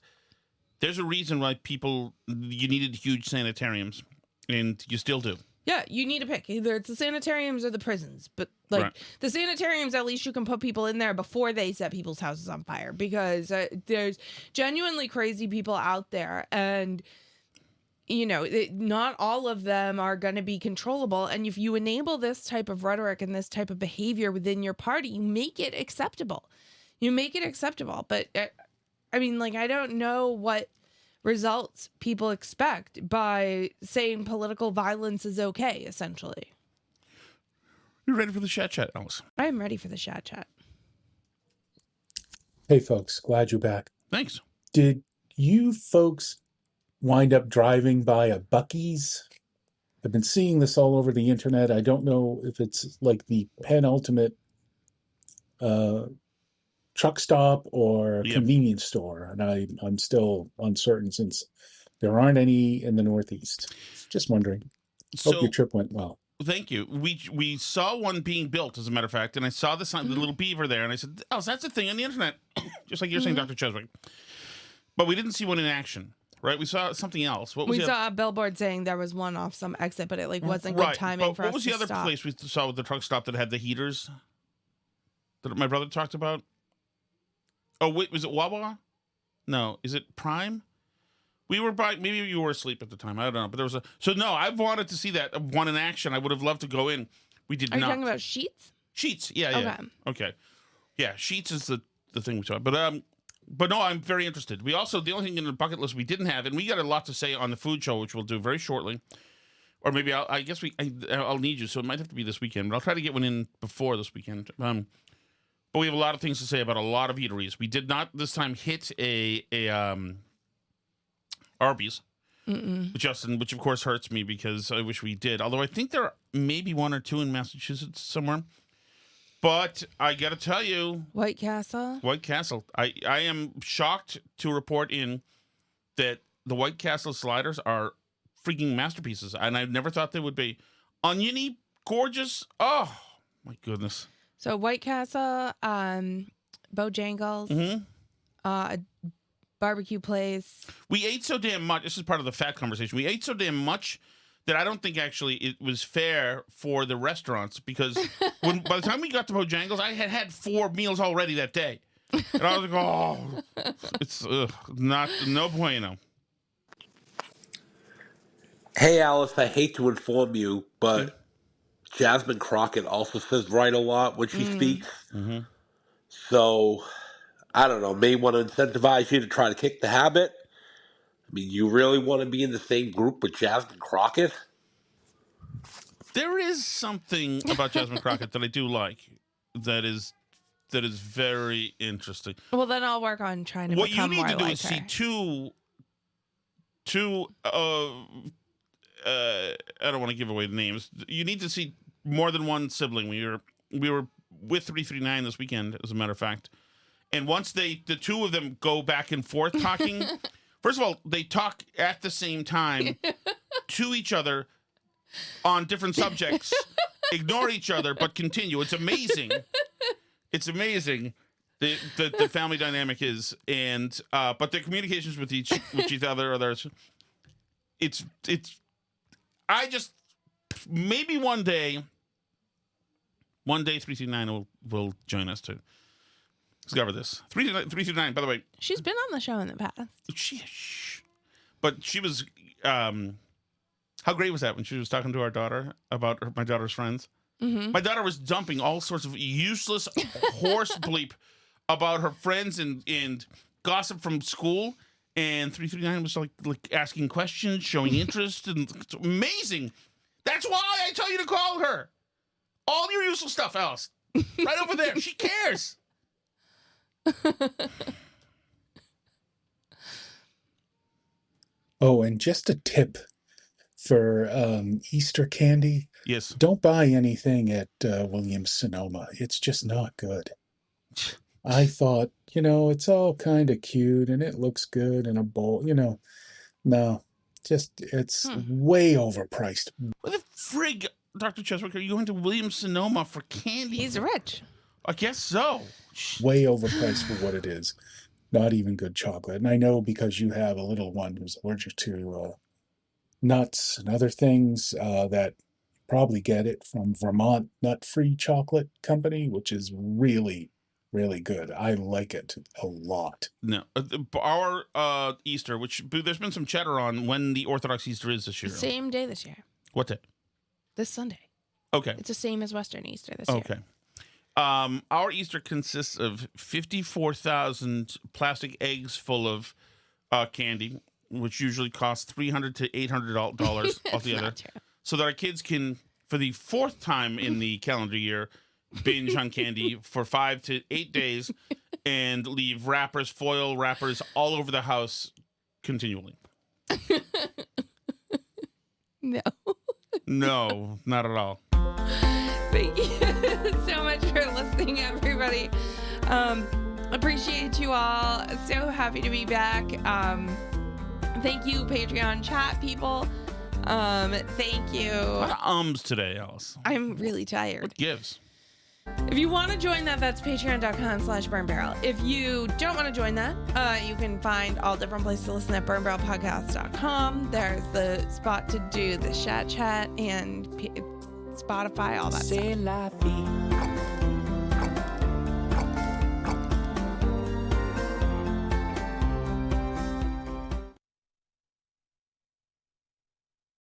a reason why you needed huge sanitariums, and you still do. Yeah, you need to pick. Either it's the sanitariums or the prisons. But, like, the sanitariums, at least you can put people in there before they set people's houses on fire. Because there's genuinely crazy people out there. And, you know, not all of them are going to be controllable. And if you enable this type of rhetoric and this type of behavior within your party, you make it acceptable. But, I mean, like, I don't know what results people expect by saying political violence is okay, essentially. You ready for the chat, Alice? I am ready for the chat. Hey, folks. Glad you're back. Thanks. Did you folks wind up driving by a Buc-ee's? I've been seeing this all over the internet. I don't know if it's like the penultimate truck stop or convenience store, and I'm still uncertain since there aren't any in the Northeast. Just wondering. Hope your trip went well. Thank you. We saw one being built, as a matter of fact, and I saw the little beaver there, and I said, "Oh, that's a thing on the internet," just like you're saying, Dr. Cheswick. But we didn't see one in action, right? We saw something else. What was we saw a billboard saying there was one off some exit, but it wasn't good timing for us to stop. What was the other place we saw with the truck stop that had the heaters that my brother talked about? Oh, wait, was it Wawa? No, is it Prime? We were by, maybe you were asleep at the time. I don't know, but there was I've wanted to see that one in action. I would have loved to go in. We did not. Are you talking about Sheetz? Sheetz, yeah. Okay. Yeah, Sheetz is the thing we saw. But no, I'm very interested. We also, the only thing in the bucket list we didn't have, and we got a lot to say on the food show, which we'll do very shortly. Or maybe I'll need you, so it might have to be this weekend, but I'll try to get one in before this weekend. But we have a lot of things to say about a lot of eateries. We did not this time hit a Arby's, Justin, which of course hurts me because I wish we did. Although I think there are maybe one or two in Massachusetts somewhere. But I got to tell you, White Castle. I am shocked to report in that the White Castle sliders are freaking masterpieces, and I never thought they would be. Oniony, gorgeous. Oh my goodness. So White Castle, Bojangles, a barbecue place. We ate so damn much. This is part of the fat conversation. We ate so damn much that I don't think actually it was fair for the restaurants, because by the time we got to Bojangles, I had 4 meals already that day. And I was like, oh, it's no bueno. Hey, Alice, I hate to inform you, but Jasmine Crockett also says right a lot when she speaks. Mm-hmm. So, I don't know, may want to incentivize you to try to kick the habit. I mean, you really want to be in the same group with Jasmine Crockett? There is something about Jasmine Crockett that I do like that is that is very interesting. Well, then I'll work on trying to What you become need more to do like is her. see two. I don't want to give away the names. You need to see more than one sibling. We were with 339 this weekend, as a matter of fact. And once the two of them go back and forth talking, first of all, they talk at the same time to each other on different subjects, ignore each other, but continue. It's amazing. It's amazing. The family dynamic is, and but their communications with each others. It's. I just maybe one day 339 will join us to discover this. 339, by the way. She's been on the show in the past. But she was. How great was that when she was talking to our daughter about my daughter's friends? Mm-hmm. My daughter was dumping all sorts of useless horse bleep about her friends and gossip from school. And 339 was like asking questions, showing interest, and it's amazing. That's why I tell you to call her. All your useful stuff, Alice. Right over there. She cares. Oh, and just a tip for Easter candy. Yes. Don't buy anything at Williams-Sonoma. It's just not good. I thought, it's all kind of cute and it looks good in a bowl, No, just it's way overpriced. What the frig, Dr. Cheswick, are you going to Williams-Sonoma for candy? He's rich. I guess so. Way overpriced for what it is. Not even good chocolate. And I know because you have a little one who's allergic to nuts and other things that probably get it from Vermont Nut-Free Chocolate Company, which is really, really good. I like it a lot. No, our Easter, which there's been some chatter on when the Orthodox Easter is this year. Same day this year. What's it? This Sunday. Okay. It's the same as Western Easter this year. Okay. Our Easter consists of 54,000 plastic eggs full of candy, which usually costs $300 to $800 altogether, so that our kids can, for the fourth time in the calendar year, binge on candy for 5 to 8 days and leave foil wrappers all over the house continually. No. No, not at all. Thank you so much for listening, everybody. Appreciate you all. So happy to be back. Thank you, Patreon chat people. Thank you. A lot of ums today, Alice. I'm really tired. What gives? If you want to join that, that's patreon.com/burnbarrel. If you don't want to join that, you can find all different places to listen at burnbarrelpodcast.com. There's the spot to do the chat and Spotify, all that stuff. C'est la vie.